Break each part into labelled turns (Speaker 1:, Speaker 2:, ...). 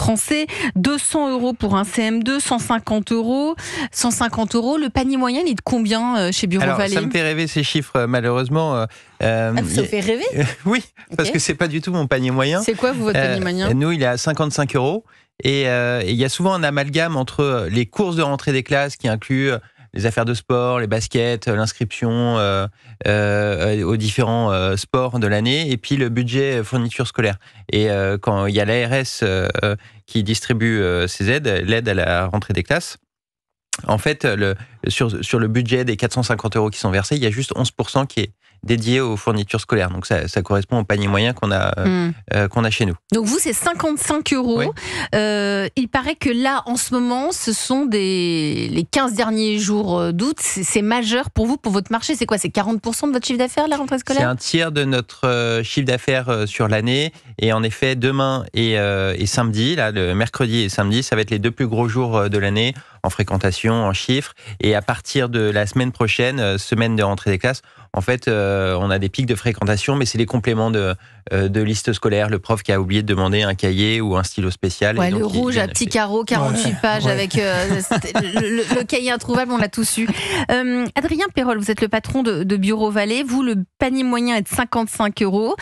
Speaker 1: français. 200 € pour un CM2, 150 €. 150 €, le panier moyen, il est de combien chez Bureau
Speaker 2: Alors,
Speaker 1: Vallée?
Speaker 2: ça me fait rêver ces chiffres, malheureusement.
Speaker 1: Ça vous fait rêver?
Speaker 2: Oui, parce que c'est pas du tout mon panier moyen.
Speaker 1: C'est quoi, votre panier moyen?
Speaker 2: Nous, il est à 55 €. Et il y a souvent un amalgame entre les courses de rentrée des classes qui incluent les affaires de sport, les baskets, l'inscription aux différents sports de l'année, et puis le budget fourniture scolaire. Et quand il y a l'ARS qui distribue ces aides, l'aide à la rentrée des classes, en fait, sur le budget des 450 € qui sont versés, il y a juste 11% qui est dédié aux fournitures scolaires. Donc ça correspond au panier moyen qu'on a chez nous.
Speaker 1: Donc vous, c'est 55 €.
Speaker 2: Oui.
Speaker 1: Il paraît que là, en ce moment, ce sont les 15 derniers jours d'août. C'est majeur pour vous, pour votre marché. C'est quoi? C'est 40% de votre chiffre d'affaires, la rentrée scolaire?
Speaker 2: C'est un tiers de notre chiffre d'affaires sur l'année. Et en effet, demain et samedi, là, le mercredi et samedi, ça va être les 2 plus gros jours de l'année en fréquentation, en chiffres. Et à partir de la semaine prochaine, semaine de rentrée des classes, en fait, on a des pics de fréquentation, mais c'est les compléments de liste scolaire. Le prof qui a oublié de demander un cahier ou un stylo spécial.
Speaker 1: Ouais,
Speaker 2: et donc,
Speaker 1: le rouge à petits carreaux, 48 pages avec le cahier introuvable, on l'a tous eu. Adrien Perrol, vous êtes le patron de Bureau Vallée. Vous, le panier moyen est de 55 €.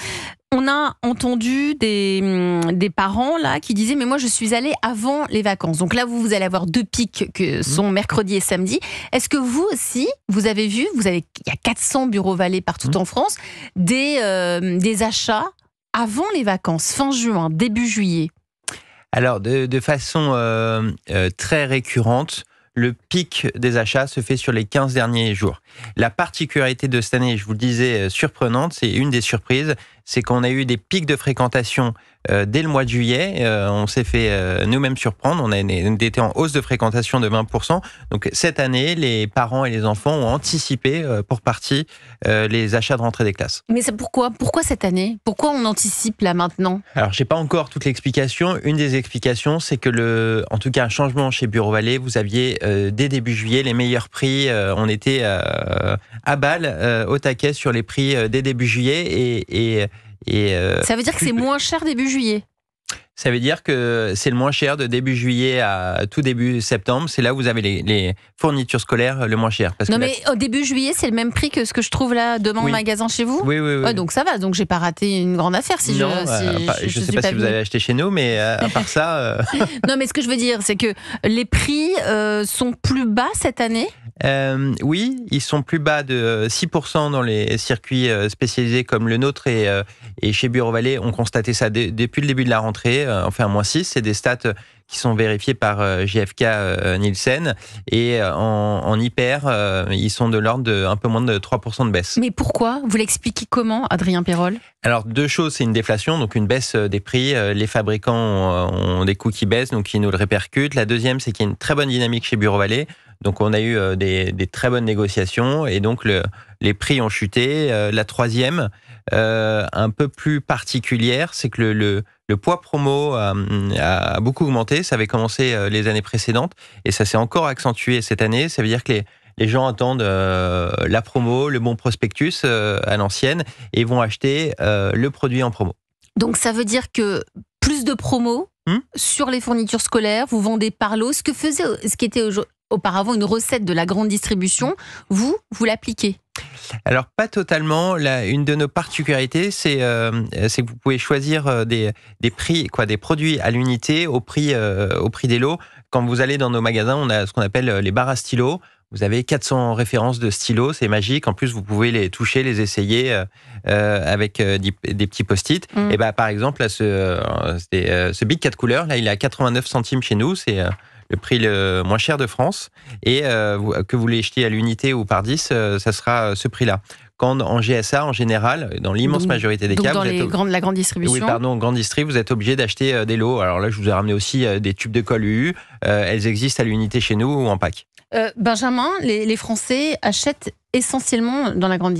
Speaker 1: On a entendu des parents là qui disaient mais moi je suis allé avant les vacances. Donc là vous allez avoir 2 pics que sont mercredi et samedi. Est-ce que vous aussi vous avez vu, il y a 400 Bureau Vallée partout en France, des achats avant les vacances, fin juin, début juillet?
Speaker 2: Alors de façon très récurrente, le pic des achats se fait sur les 15 derniers jours. La particularité de cette année, je vous le disais, surprenante, c'est une des surprises, c'est qu'on a eu des pics de fréquentation dès le mois de juillet. On s'est fait nous-mêmes surprendre. On a été en hausse de fréquentation de 20%. Donc cette année, les parents et les enfants ont anticipé pour partie les achats de rentrée des classes.
Speaker 1: Mais c'est pourquoi cette année? Pourquoi on anticipe là maintenant?
Speaker 2: Alors, j'ai pas encore toute l'explication. Une des explications, c'est que en tout cas, un changement chez Bureau Vallée, vous aviez dès début juillet les meilleurs prix. On était à balle, au taquet sur les prix dès début juillet
Speaker 1: ça veut dire que c'est moins cher début juillet?
Speaker 2: Ça veut dire que c'est le moins cher de début juillet à tout début septembre. C'est là où vous avez les fournitures scolaires le moins cher.
Speaker 1: Mais au début juillet, c'est le même prix que ce que je trouve là demain au magasin chez vous?
Speaker 2: Oui.
Speaker 1: Ouais, donc ça va, donc j'ai pas raté une grande affaire si
Speaker 2: non,
Speaker 1: je
Speaker 2: sais pas si vous avez acheté chez nous, mais à part ça...
Speaker 1: Non, mais ce que je veux dire, c'est que les prix sont plus bas cette année?
Speaker 2: Oui, ils sont plus bas de 6% dans les circuits spécialisés comme le nôtre et chez Bureau Vallée. On constatait ça depuis le début de la rentrée. Enfin, -6, c'est des stats qui sont vérifiés par JFK Nielsen. Et en hyper, ils sont de l'ordre de un peu moins de 3% de baisse.
Speaker 1: Mais pourquoi? Vous l'expliquez comment, Adrien Perrol?
Speaker 2: Alors, 2 choses, c'est une déflation, donc une baisse des prix. Les fabricants ont des coûts qui baissent, donc ils nous le répercutent. La deuxième, c'est qu'il y a une très bonne dynamique chez Bureau Vallée. Donc, on a eu des très bonnes négociations et donc les prix ont chuté. La troisième, un peu plus particulière, c'est que le poids promo a beaucoup augmenté. Ça avait commencé les années précédentes et ça s'est encore accentué cette année. Ça veut dire que les gens attendent la promo, le bon prospectus à l'ancienne et vont acheter le produit en promo. Donc,
Speaker 1: ça veut dire que plus de promos sur les fournitures scolaires, vous vendez par lot, ce qui était auparavant une recette de la grande distribution, vous l'appliquez?
Speaker 2: Alors, pas totalement. Une de nos particularités, c'est que vous pouvez choisir des prix, des produits à l'unité au prix des lots. Quand vous allez dans nos magasins, on a ce qu'on appelle les barres à stylos. Vous avez 400 références de stylos, c'est magique. En plus, vous pouvez les toucher, les essayer avec des petits post-it. Et par exemple, là, ce Bic 4 couleurs, là, il est à 89 centimes chez nous. C'est le prix le moins cher de France. Et que vous l'achetiez à l'unité ou par 10, ça sera ce prix-là. Quand en GSA, en général, dans l'immense majorité des cas...
Speaker 1: Donc la grande distribution.
Speaker 2: Oui, pardon, grande distri, vous êtes obligé d'acheter des lots. Alors là, je vous ai ramené aussi des tubes de colle UU. Elles existent à l'unité chez nous ou en pack.
Speaker 1: Benjamin, les Français achètent essentiellement dans la grande distribution.